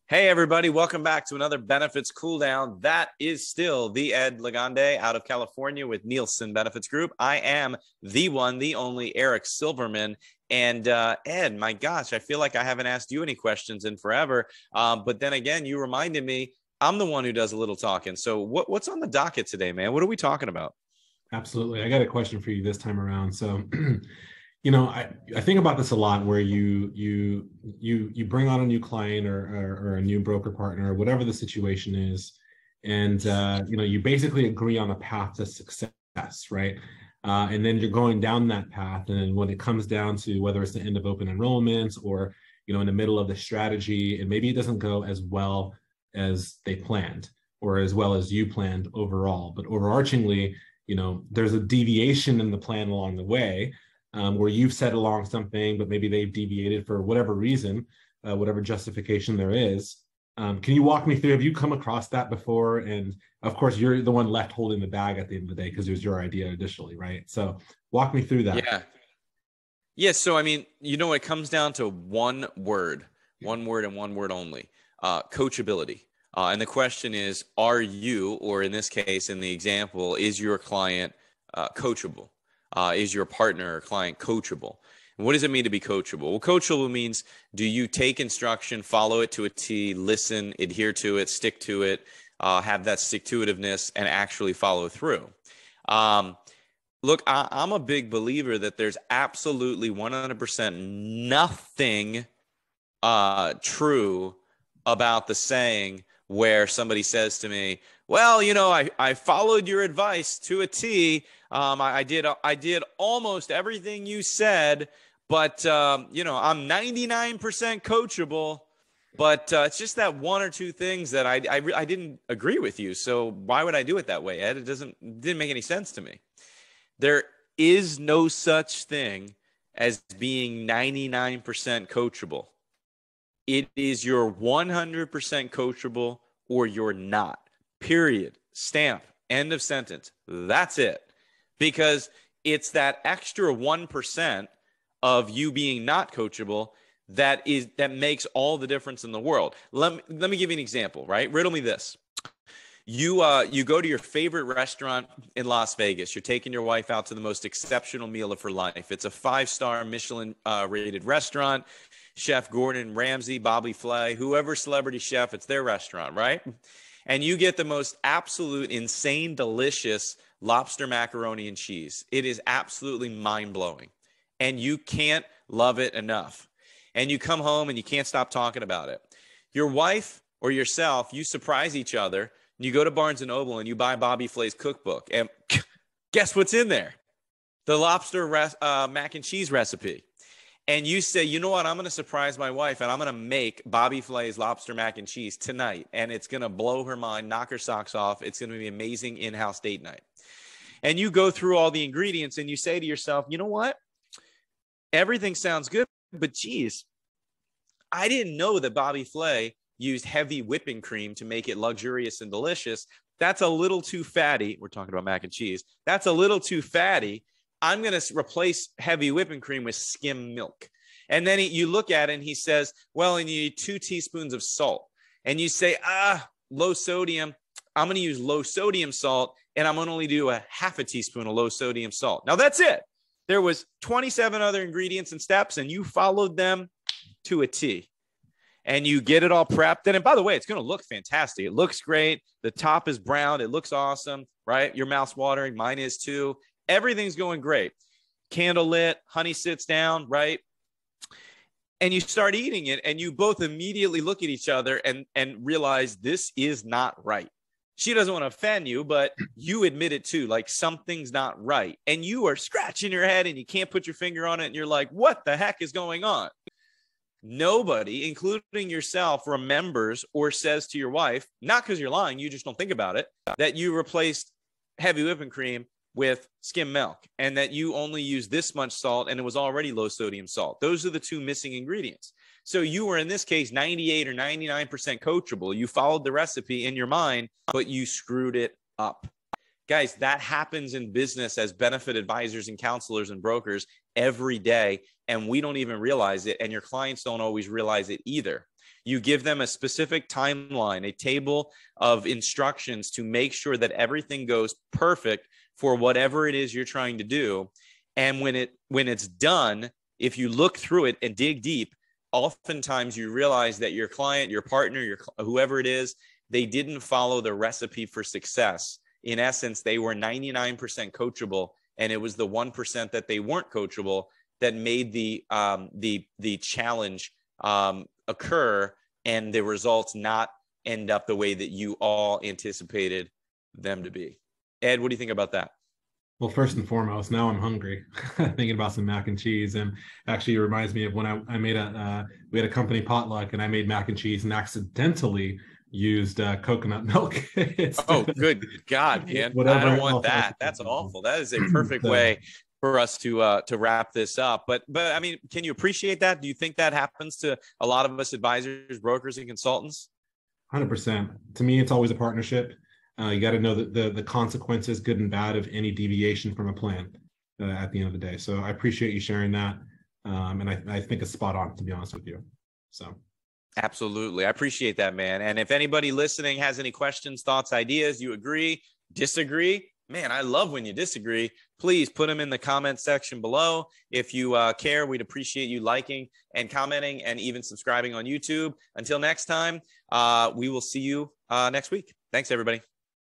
Hey, everybody. Welcome back to another Benefits Cooldown. That is still the Ed Legande out of California with Nielsen Benefits Group. I am the one, the only Eric Silverman. And Ed, my gosh, I feel like I haven't asked you any questions in forever. But then again, you reminded me I'm the one who does a little talking. So what's on the docket today, man? What are we talking about? Absolutely. I got a question for you this time around. So, I think about this a lot where you bring on a new client or a new broker partner, or whatever the situation is, and you basically agree on a path to success, right? And then you're going down that path, and when it comes down to whether it's the end of open enrollment or in the middle of the strategy, and maybe it doesn't go as well as they planned or as well as you planned overall, but overarchingly, there's a deviation in the plan along the way, where you've set along something, but maybe they've deviated for whatever reason, whatever justification there is. Can you walk me through, have you come across that before? And of course, you're the one left holding the bag at the end of the day because it was your idea initially, right? So walk me through that. Yeah. Yeah. So, I mean, it comes down to one word and one word only, coachability. And the question is, are you, or in this case, in the example, is your client coachable? Is your partner or client coachable? And what does it mean to be coachable? Well, coachable means, do you take instruction, follow it to a T, listen, adhere to it, stick to it, have that stick-to-itiveness, and actually follow through? Look, I'm a big believer that there's absolutely 100% nothing true about the saying where somebody says to me, well, I followed your advice to a T. I did almost everything you said, but, I'm 99% coachable, but it's just that one or two things that I didn't agree with you. So why would I do it that way, Ed? It didn't make any sense to me. There is no such thing as being 99% coachable. It is you're 100% coachable or you're not. Period. Stamp. End of sentence. That's it. Because it's that extra 1% of you being not coachable that makes all the difference in the world. Let me give you an example, right? Riddle me this. You go to your favorite restaurant in Las Vegas. You're taking your wife out to the most exceptional meal of her life. It's a 5-star Michelin rated restaurant. Chef Gordon Ramsay, Bobby Flay, whoever celebrity chef, it's their restaurant, right? And you get the most absolute insane, delicious lobster macaroni and cheese. It is absolutely mind-blowing. And you can't love it enough. And you come home and you can't stop talking about it. Your wife or yourself, you surprise each other. And you go to Barnes & Noble and you buy Bobby Flay's cookbook. And guess what's in there? The lobster mac and cheese recipe. And you say, you know what, I'm going to surprise my wife and I'm going to make Bobby Flay's lobster mac and cheese tonight. And it's going to blow her mind, knock her socks off. It's going to be amazing in-house date night. And you go through all the ingredients and you say to yourself, you know what? Everything sounds good, but geez, I didn't know that Bobby Flay used heavy whipping cream to make it luxurious and delicious. That's a little too fatty. We're talking about mac and cheese. That's a little too fatty. I'm going to replace heavy whipping cream with skim milk. And then you look at it and he says, well, and you need 2 teaspoons of salt. And you say, low sodium. I'm going to use low sodium salt, and I'm going to only do a half a teaspoon of low sodium salt. Now that's it. There was 27 other ingredients and steps, and you followed them to a T. And you get it all prepped. And by the way, it's going to look fantastic. It looks great. The top is brown. It looks awesome, right? Your mouth's watering. Mine is too. Everything's going great. Candle lit, honey sits down, right? And you start eating it, and you both immediately look at each other and realize this is not right. She doesn't want to offend you, but you admit it too, like something's not right. And you are scratching your head and you can't put your finger on it. And you're like, what the heck is going on? Nobody, including yourself, remembers or says to your wife, not because you're lying, you just don't think about it, that you replaced heavy whipping cream with skim milk and that you only use this much salt and it was already low sodium salt. Those are the 2 missing ingredients. So you were, in this case, 98 or 99% coachable. You followed the recipe in your mind, but you screwed it up. Guys, that happens in business as benefit advisors and counselors and brokers every day, and we don't even realize it, and your clients don't always realize it either. You give them a specific timeline, a table of instructions to make sure that everything goes perfect for whatever it is you're trying to do. And when it's done, if you look through it and dig deep, oftentimes you realize that your client, your partner, whoever it is, they didn't follow the recipe for success. In essence, they were 99% coachable, and it was the 1% that they weren't coachable that made the challenge occur, and the results not end up the way that you all anticipated them to be. Ed, what do you think about that? Well, first and foremost, now I'm hungry thinking about some mac and cheese. And actually, it reminds me of when I made we had a company potluck, and I made mac and cheese and accidentally used coconut milk. Oh, good God, man. I don't want that. That's awful. That is a perfect way for us to wrap this up. But I mean, can you appreciate that? Do you think that happens to a lot of us advisors, brokers, and consultants? 100%. To me, it's always a partnership. You got to know the consequences, good and bad, of any deviation from a plan at the end of the day. So I appreciate you sharing that. And I think it's spot on, to be honest with you. So. Absolutely. I appreciate that, man. And if anybody listening has any questions, thoughts, ideas, you agree, disagree, man, I love when you disagree. Please put them in the comment section below. If you care, we'd appreciate you liking and commenting and even subscribing on YouTube. Until next time, we will see you next week. Thanks, everybody.